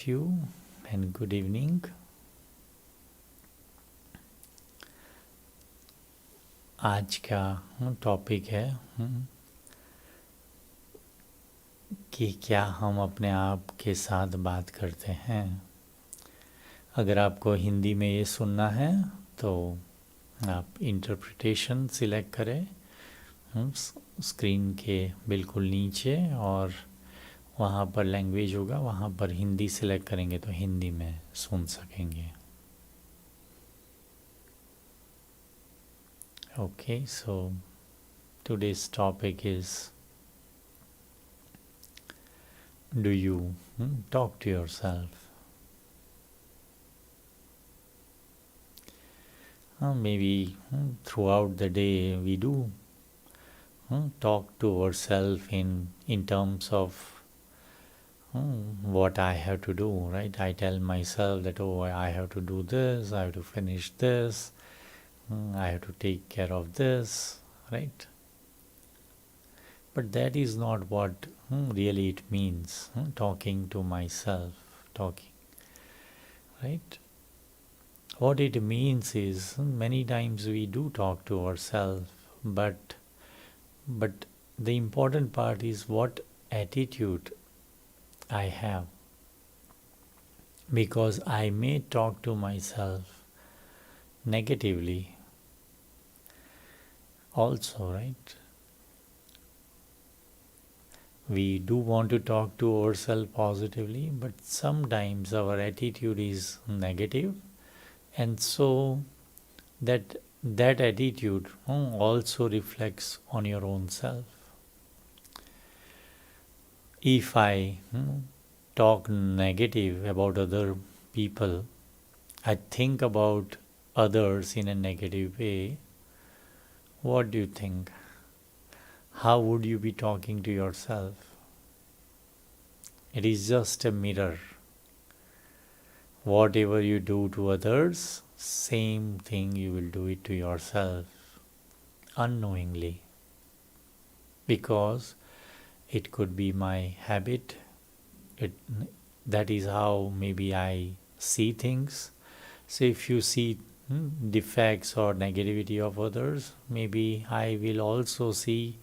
you and good evening. आज का topic है कि क्या हम अपने आप के साथ बात करते हैं। अगर आपको हिंदी में ये सुनना है तो आप इंटरप्रिटेशन सिलेक्ट करें स्क्रीन के बिल्कुल नीचे, और वहाँ पर लैंग्वेज होगा, वहाँ पर हिंदी सिलेक्ट करेंगे तो हिंदी में सुन सकेंगे। Okay, so today's topic is, do you talk to yourself? Maybe throughout the day we do talk to ourselves in terms of what I have to do, right? I tell myself that, oh, I have to do this, I have to finish this, I have to take care of this, right? But that is not what really it means, talking to myself, talking, right? What it means is many times we do talk to ourselves, but the important part is what attitude I have, because I may talk to myself negatively also, right? We do want to talk to ourselves positively, but sometimes our attitude is negative, and so that attitude also reflects on your own self. If I talk negative about other people, I think about others in a negative way, what do you think? How would you be talking to yourself? It is just a mirror. Whatever you do to others, same thing you will do it to yourself unknowingly, because it could be my habit. That is how maybe I see things. So if you see defects or negativity of others, maybe I will also see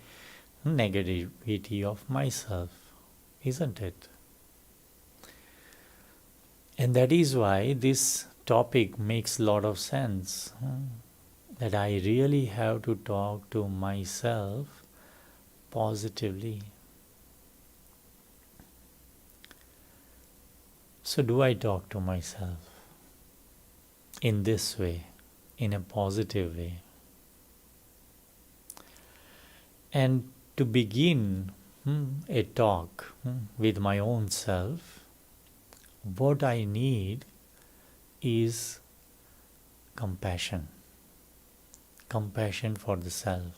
negativity of myself, isn't it? And that is why this topic makes a lot of sense, that I really have to talk to myself positively. So do I talk to myself in this way, in a positive way? And to begin a talk with my own self, what I need is compassion. Compassion for the self.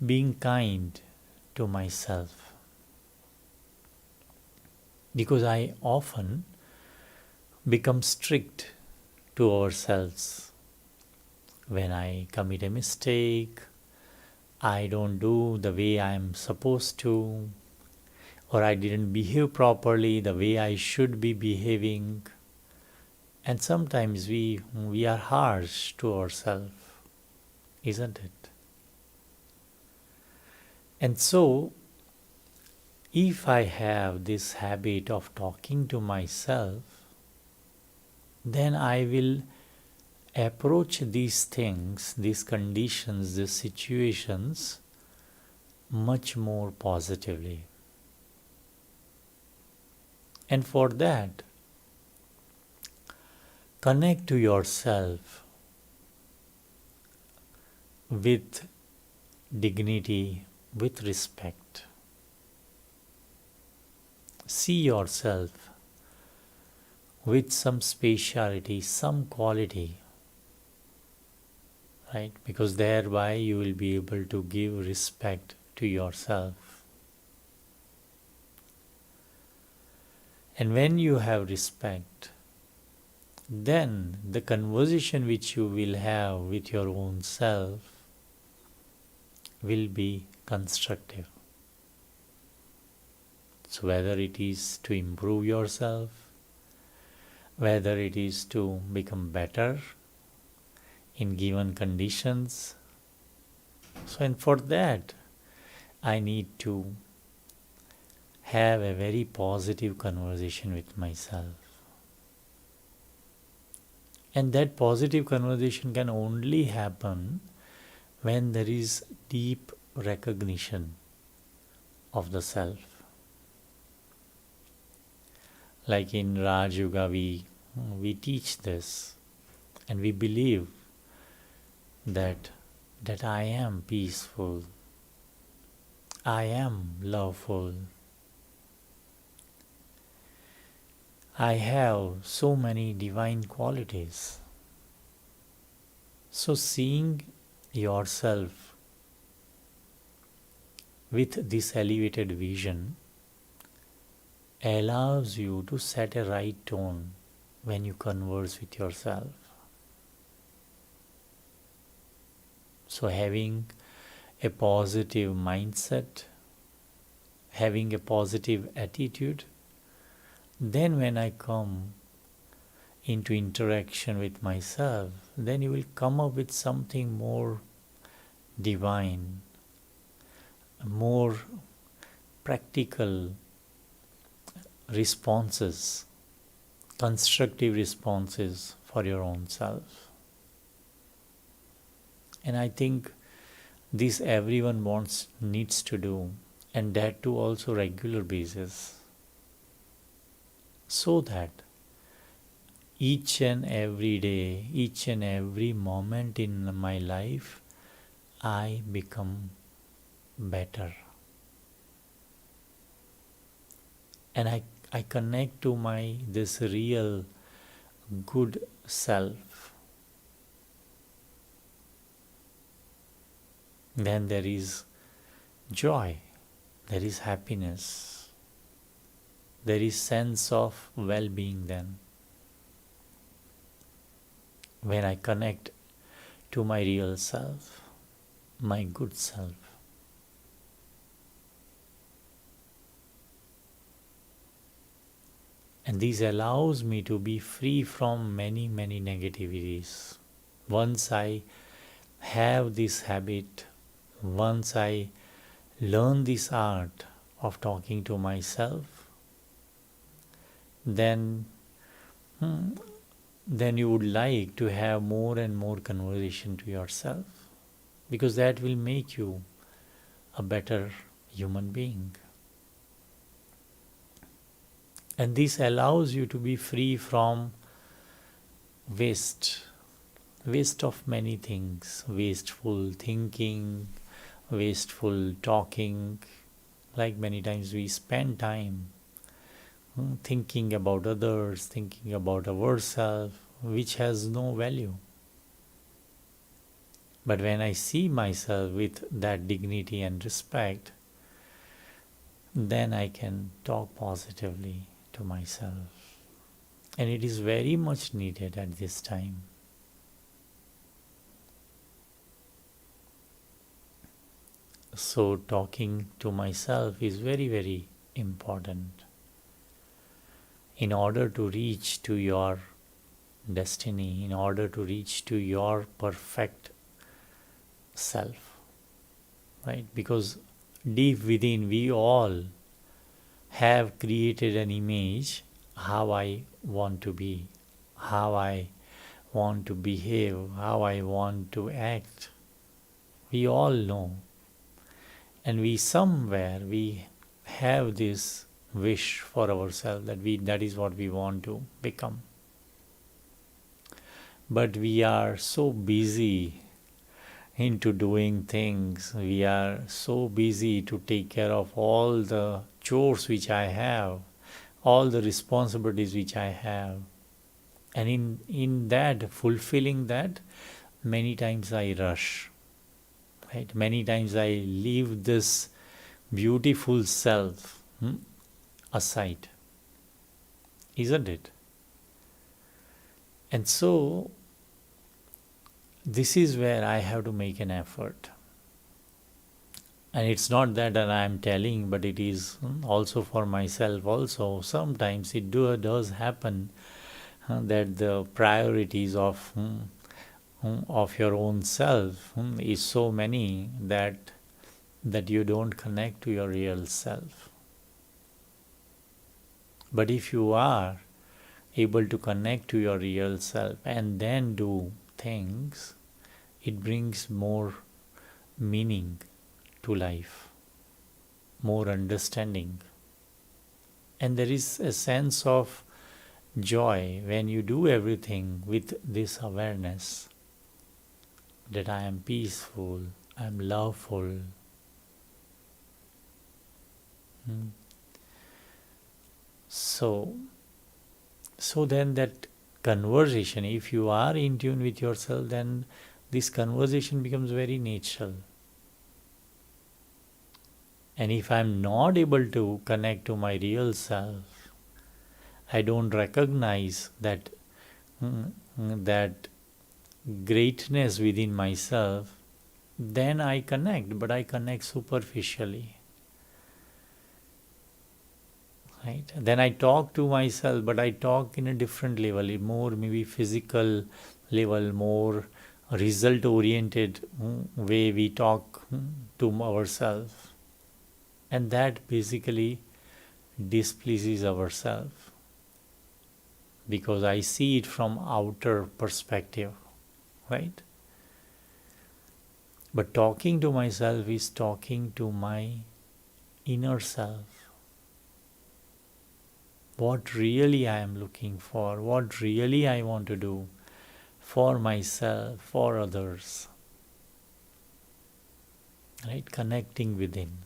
Being kind to myself. Because I often become strict to ourselves. When I commit a mistake, I don't do the way I am supposed to, or I didn't behave properly the way I should be behaving. And sometimes we are harsh to ourselves, isn't it? And so, if I have this habit of talking to myself, then I will approach these things, these conditions, these situations much more positively. And for that, connect to yourself with dignity, with respect. See yourself with some speciality, some quality, right? Because thereby you will be able to give respect to yourself. And when you have respect, then the conversation which you will have with your own self will be constructive. So whether it is to improve yourself, whether it is to become better in given conditions. So, and for that, I need to have a very positive conversation with myself. And that positive conversation can only happen when there is deep recognition of the self. Like in Raj Yoga, we teach this and we believe that I am peaceful, I am loveful, I have so many divine qualities. So seeing yourself with this elevated vision allows you to set a right tone when you converse with yourself. So having a positive mindset, having a positive attitude, then when I come into interaction with myself, then you will come up with something more divine, more practical responses, constructive responses for your own self. And I think this everyone needs to do, and that too also regular basis, so that each and every day, each and every moment in my life, I become better. And I connect to my this real good self. Then there is joy, there is happiness, there is sense of well-being then. When I connect to my real self, my good self. And this allows me to be free from many, many negativities. Once I have this habit, once I learn this art of talking to myself, then you would like to have more and more conversation to yourself, because that will make you a better human being. And this allows you to be free from waste of many things, wasteful thinking, wasteful talking. Like many times we spend time thinking about others, thinking about ourselves, which has no value. But when I see myself with that dignity and respect, then I can talk positively to myself. And it is very much needed at this time. So talking to myself is very, very important in order to reach to your destiny, in order to reach to your perfect self. Right? Because deep within we all have created an image how I want to be, how I want to behave, how I want to act. We all know. And we somewhere we have this wish for ourselves that is what we want to become. But we are so busy into doing things. We are so busy to take care of all the chores which I have, all the responsibilities which I have. And in that, fulfilling that, many times I rush. Right? Many times I leave this beautiful self aside. Isn't it? And so, this is where I have to make an effort. And it's not that I am telling, but it is also for myself also. Sometimes it does happen that the priorities of your own self is so many that you don't connect to your real self. But if you are able to connect to your real self and then do things, it brings more meaning to life, more understanding. And there is a sense of joy when you do everything with this awareness that I am peaceful, I am loveful. Hmm. So then that conversation, if you are in tune with yourself, then this conversation becomes very natural. And if I'm not able to connect to my real self, I don't recognize that greatness within myself, then I connect, but I connect superficially. Right? Then I talk to myself, but I talk in a different level, a more maybe physical level, more result oriented way we talk to ourselves. And that basically displeases ourselves because I see it from outer perspective, right? But talking to myself is talking to my inner self. What really I am looking for, what really I want to do for myself, for others. Right? Connecting within.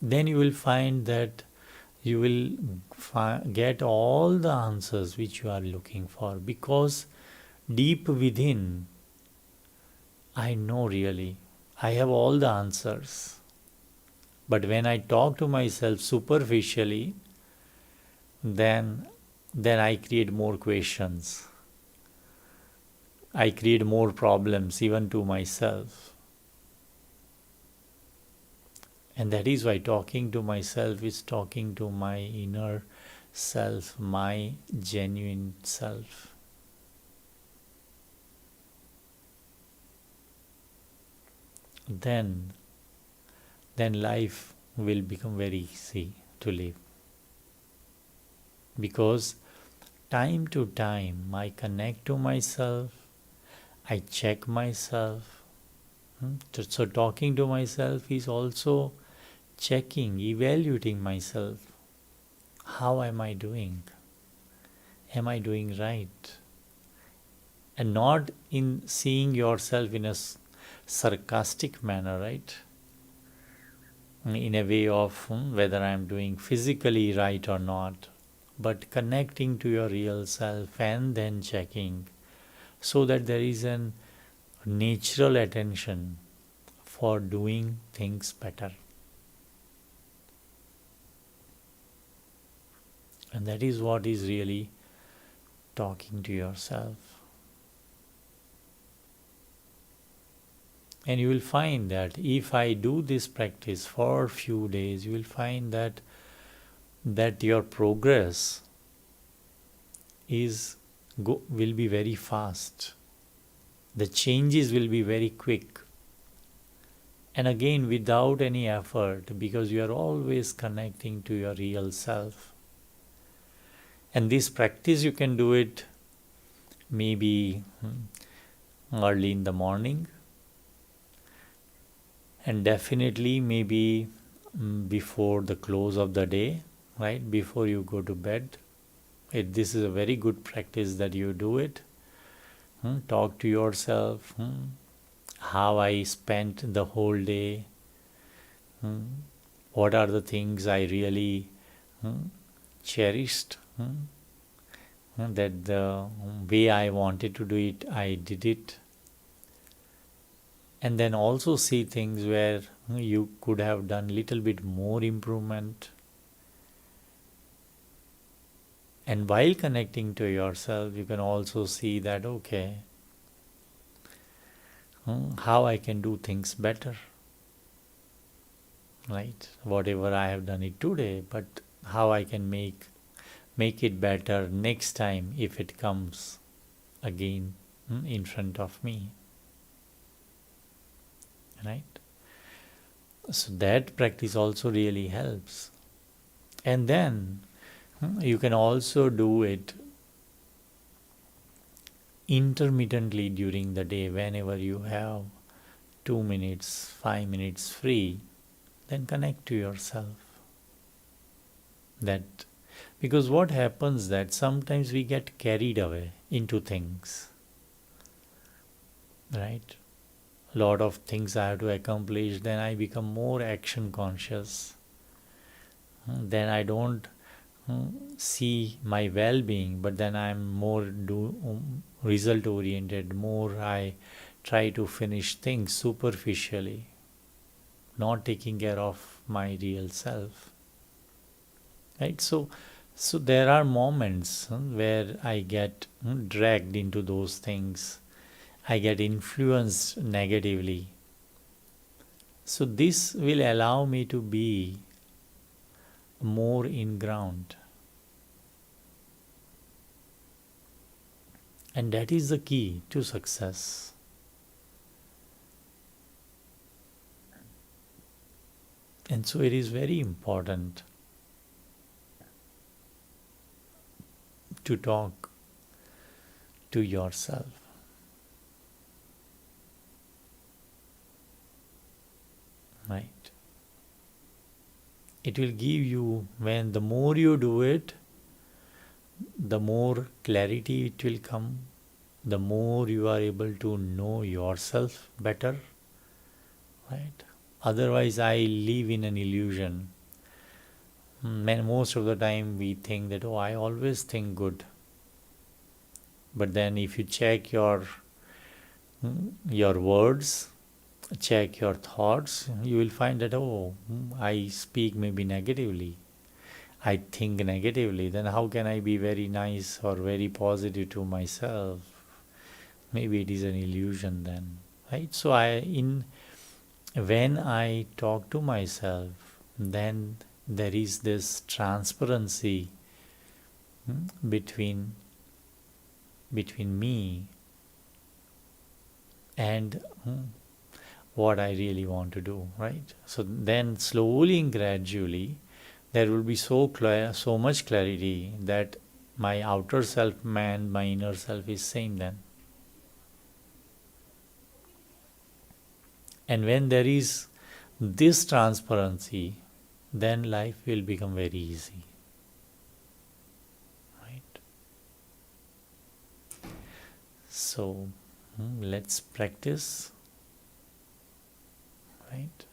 Then you will find that you will get all the answers which you are looking for, because deep within, I know really, I have all the answers. But when I talk to myself superficially, then I create more questions. I create more problems even to myself. And that is why talking to myself is talking to my inner self, my genuine self. Then life will become very easy to live. Because time to time I connect to myself, I check myself. So talking to myself is also checking, evaluating myself. How am I doing? Am I doing right? And not in seeing yourself in a sarcastic manner, right? In a way of whether I am doing physically right or not, but connecting to your real self and then checking, so that there is a natural attention for doing things better. And that is what is really talking to yourself. And you will find that if I do this practice for a few days, you will find that your progress will be very fast. The changes will be very quick. And again, without any effort, because you are always connecting to your real self. And this practice, you can do it maybe early in the morning, and definitely maybe before the close of the day, right? Before you go to bed. This is a very good practice that you do it. Talk to yourself. How I spent the whole day. What are the things I really cherished? That the way I wanted to do it, I did it. And then also see things where you could have done little bit more improvement. And while connecting to yourself, you can also see that, okay, how I can do things better, right? Whatever I have done it today, but how I can make it better next time if it comes again in front of me, right? So that practice also really helps. And then you can also do it intermittently during the day whenever you have 2 minutes, 5 minutes free, then connect to yourself. That because what happens that sometimes we get carried away into things, right? Lot of things I have to accomplish, then I become more action conscious. Then I don't see my well-being, but then I'm more result oriented. More I try to finish things superficially, not taking care of my real self. Right? So there are moments where I get dragged into those things. I get influenced negatively. So this will allow me to be more in ground. And that is the key to success. And so it is very important to talk to yourself. Right? It will give you, when the more you do it, the more clarity it will come, the more you are able to know yourself better. Right? Otherwise, I live in an illusion. Most of the time, we think that, oh, I always think good. But then, if you check your words, check your thoughts, you will find that, oh, I speak maybe negatively. I think negatively. Then how can I be very nice or very positive to myself? Maybe it is an illusion then, right? So when I talk to myself, then there is this transparency between me and what I really want to do, right? So then slowly and gradually there will be so much clarity that my outer self and my inner self is same then. And when there is this transparency, then life will become very easy, right? So let's practice, right?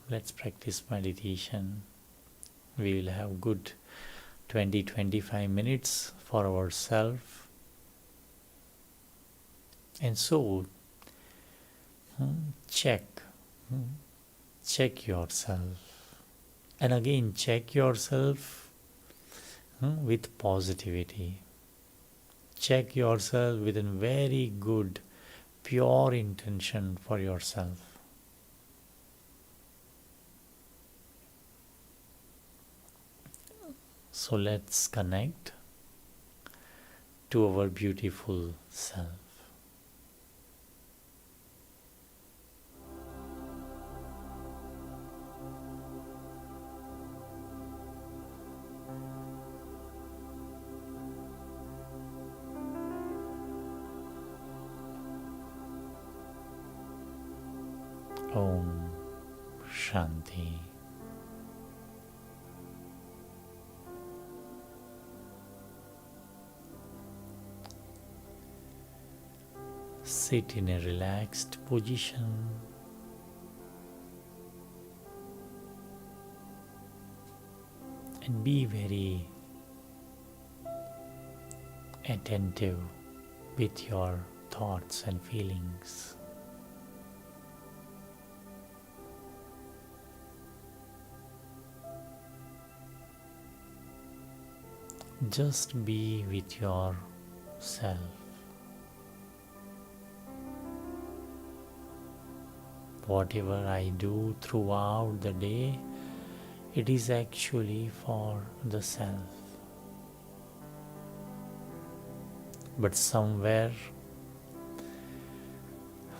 Let's practice meditation. We will have good 20-25 minutes for ourselves. And so check yourself, and again check yourself with positivity. Check yourself with a very good pure intention for yourself. So let's connect to our beautiful self. Om Shanti. Sit in a relaxed position. And be very attentive with your thoughts and feelings. Just be with yourself. whatever I do throughout the day, it is actually for the self. But somewhere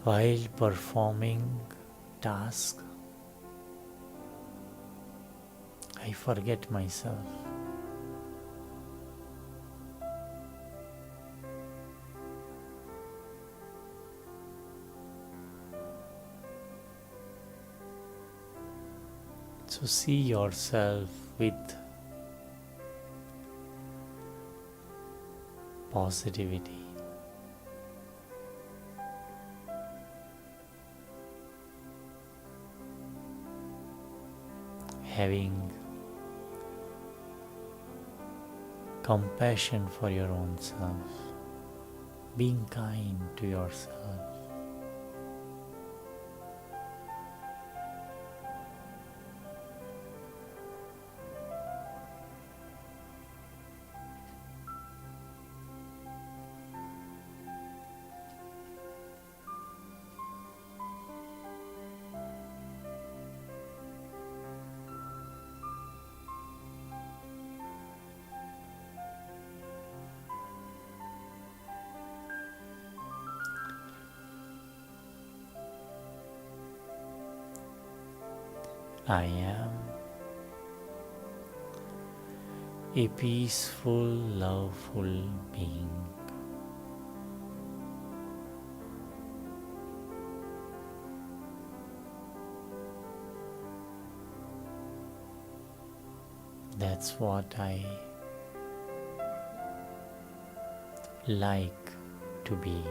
while performing task, I forget myself. So see yourself with positivity. Having compassion for your own self, being kind to yourself. I am a peaceful, loveful being. That's what I like to be.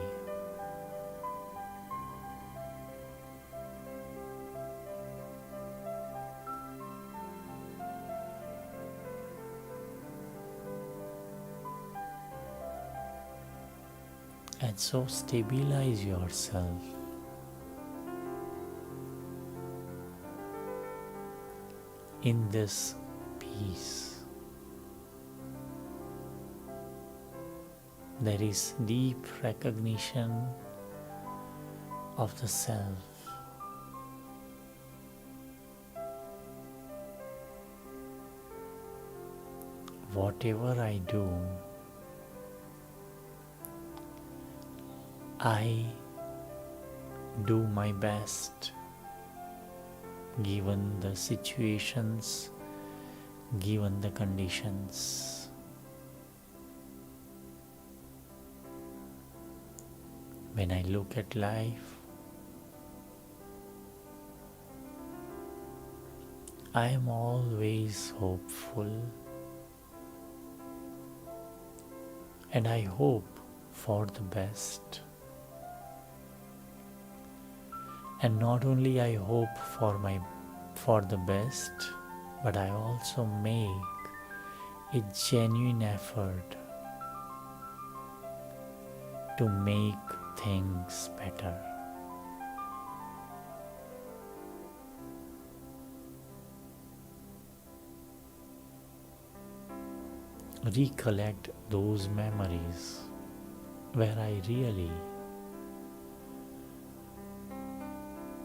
And so stabilize yourself in this peace. There is deep recognition of the self. Whatever I do, I do my best given the situations, given the conditions. When I look at life, I am always hopeful, and I hope for the best. And not only I hope for the best, but I also make a genuine effort to make things better. Recollect those memories where I really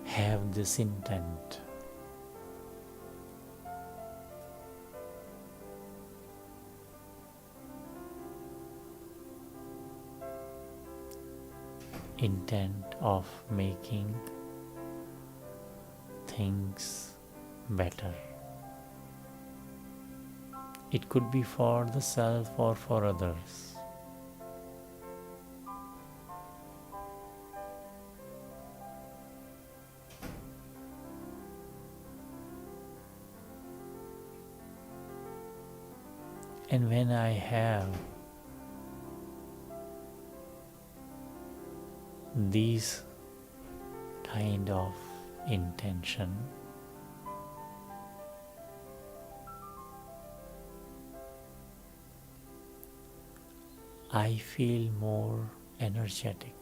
have this intent. Intent of making things better. It could be for the self or for others. And when I have these kind of intention, I feel more energetic,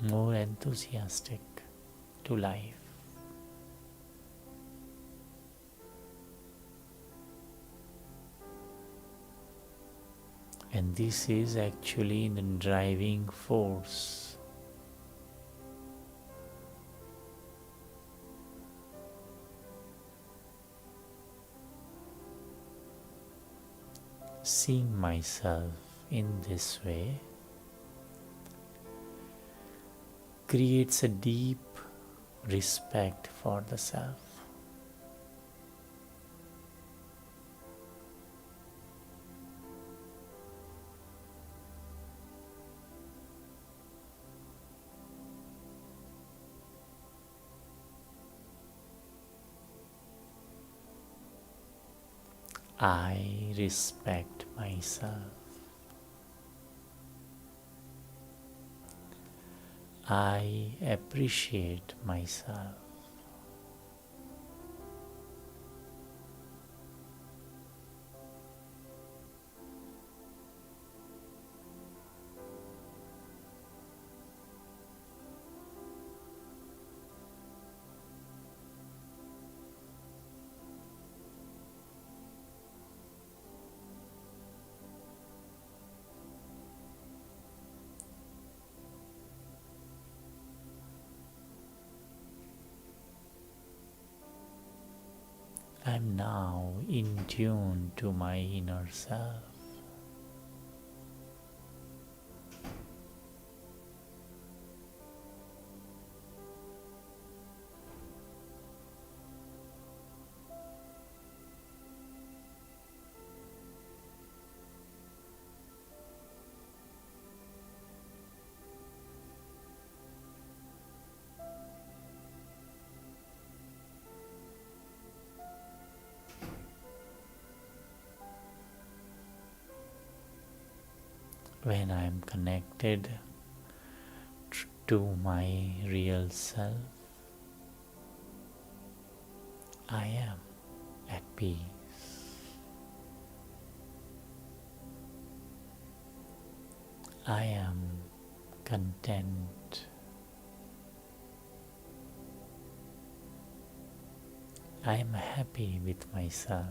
more enthusiastic to life. And this is actually the driving force Seeing myself in this way creates a deep respect for the self. I respect myself. I appreciate myself. I'm now in tune to my inner self. When I'm connected to my real self, I am at peace. I am content. I am happy with myself.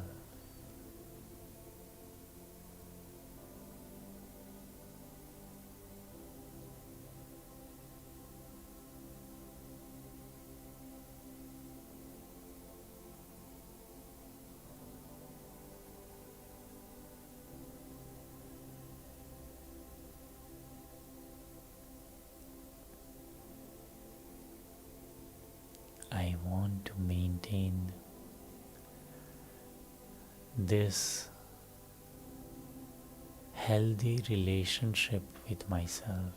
I want to maintain this healthy relationship with myself.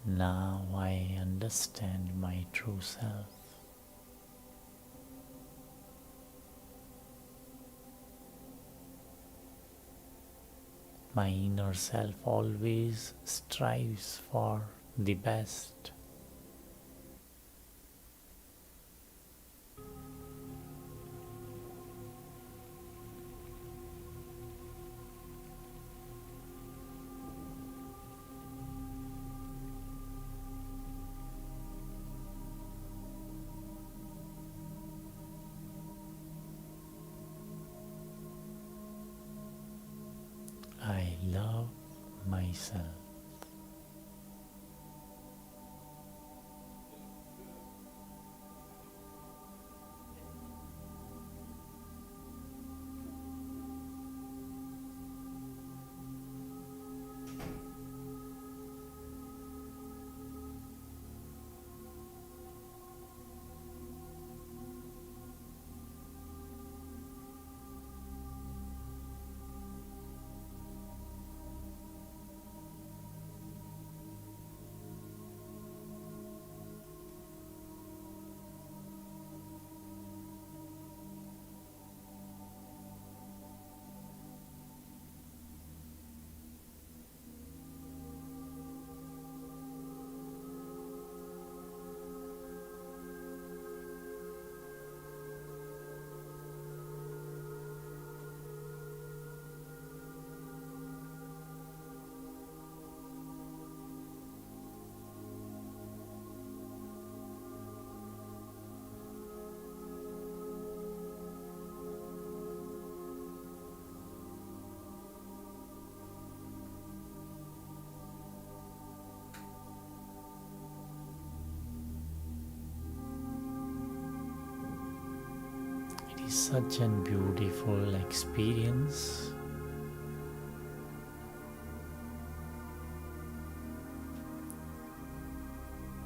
Now I understand my true self. My inner self always strives for the best. I love myself. such a beautiful experience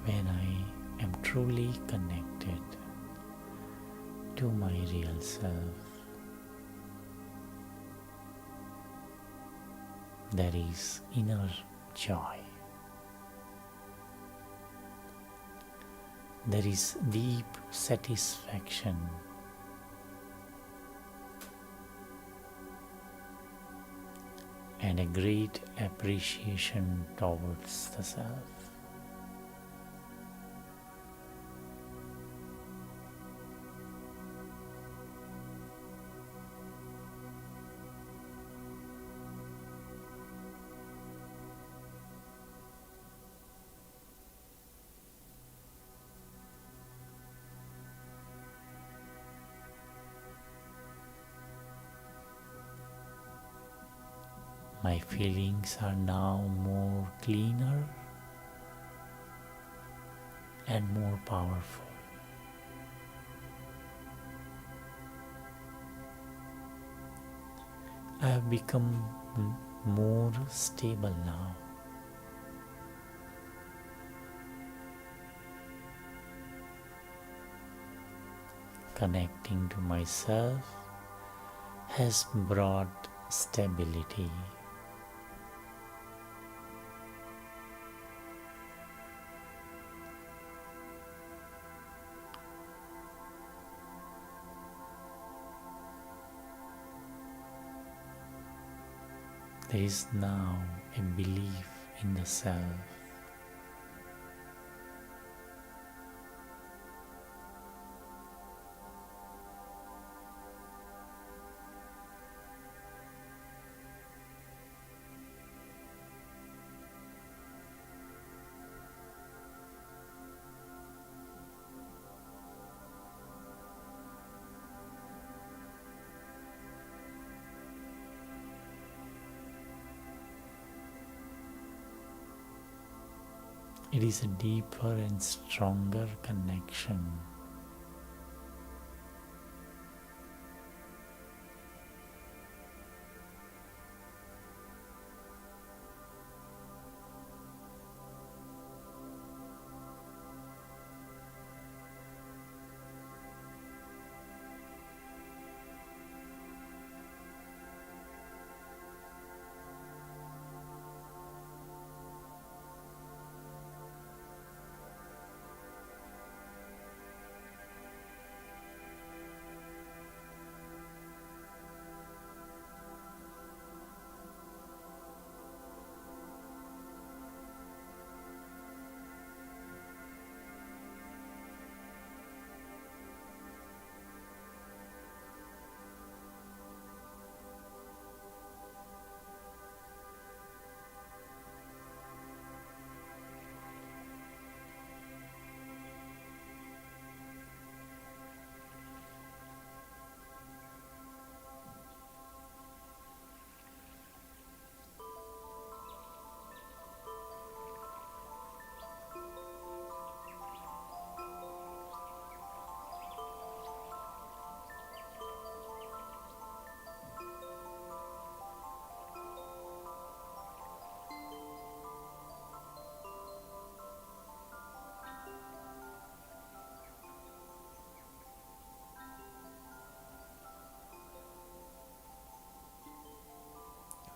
when I am truly connected to my real self. There is inner joy. There is deep satisfaction and a great appreciation towards the self. My feelings are now more cleaner and more powerful. I have become more stable now. Connecting to myself has brought stability. There is now a belief in the self. It is a deeper and stronger connection.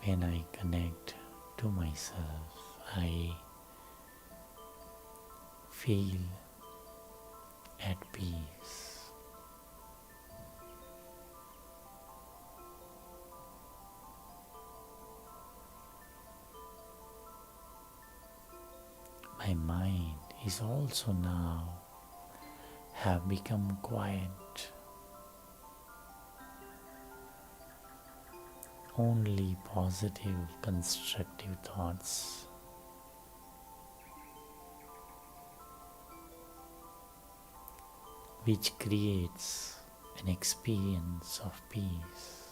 When I connect to myself, I feel at peace. My mind is also now have become quiet. Only positive, constructive thoughts. Which creates an experience of peace,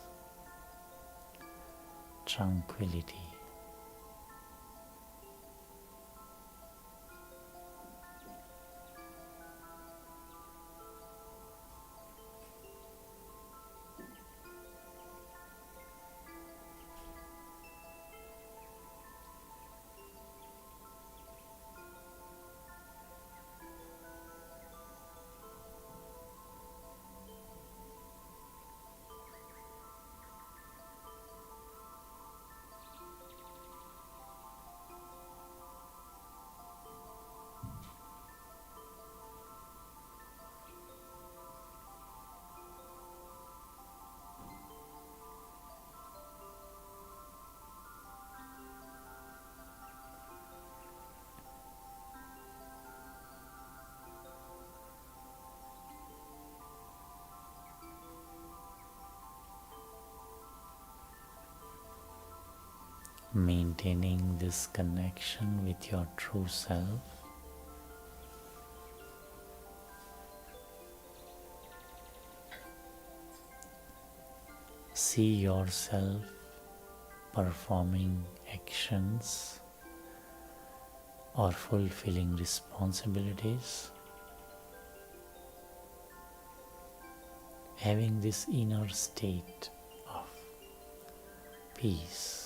tranquility. maintaining this connection with your true self. See yourself performing actions or fulfilling responsibilities, having this inner state of peace.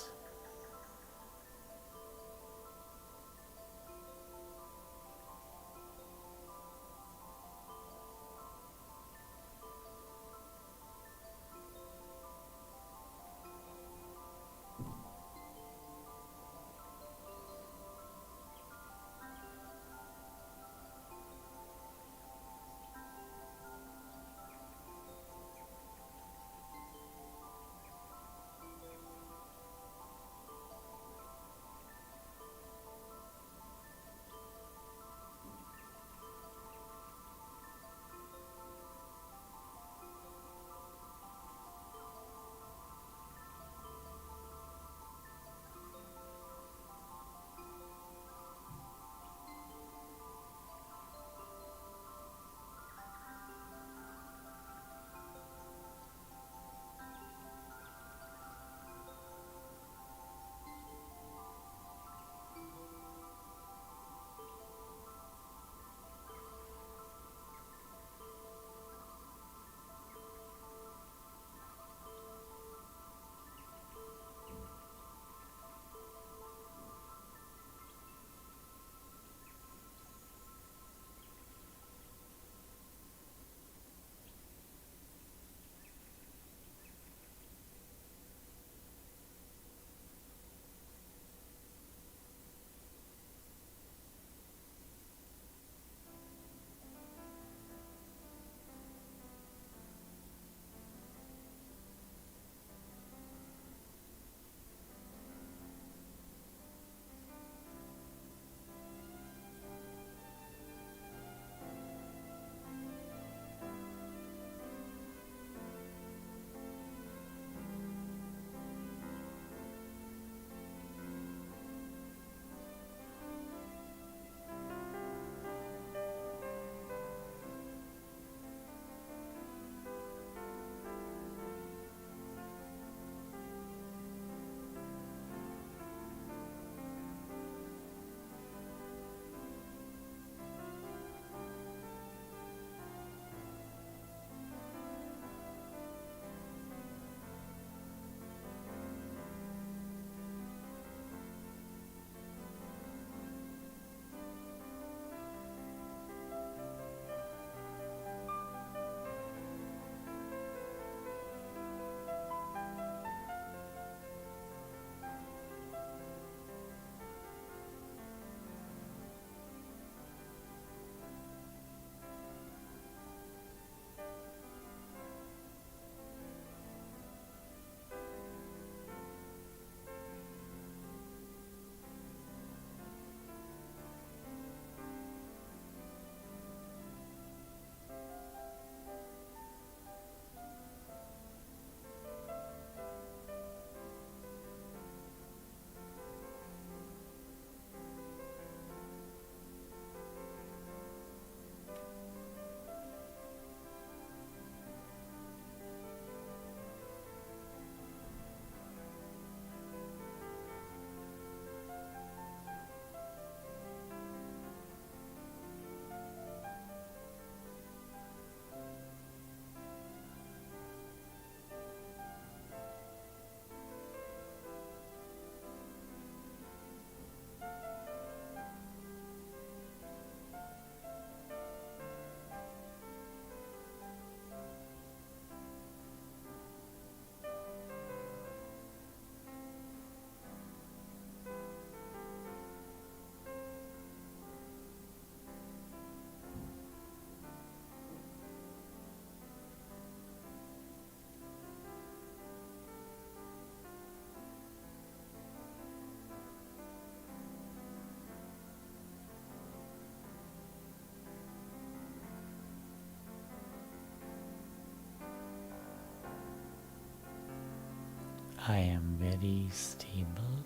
I am very stable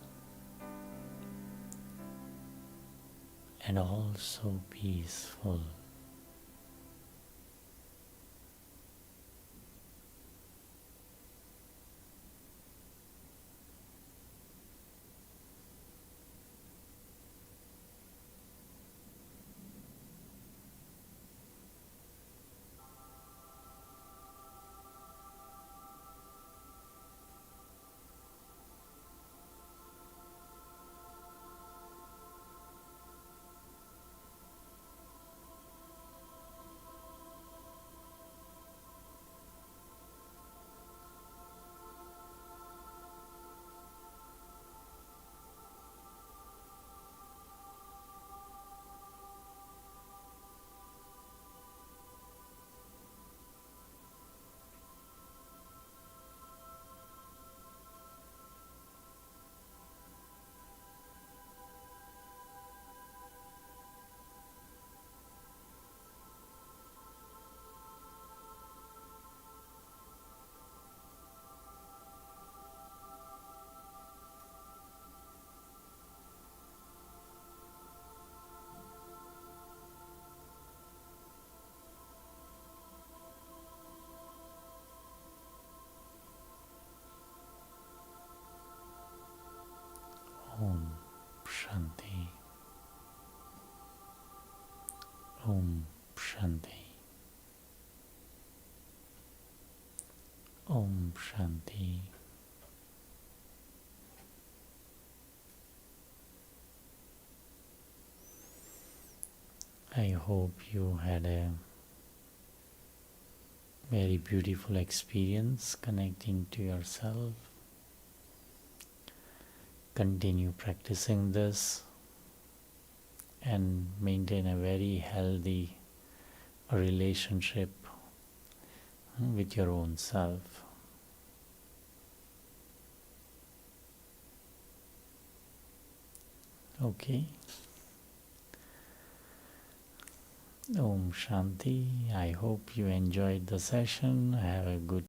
and also peaceful. Om Shanti. Om Shanti. Om Shanti. I hope you had a very beautiful experience connecting to yourself. Continue practicing this and maintain a very healthy relationship with your own self. Okay. Om Shanti. I hope you enjoyed the session. Have a good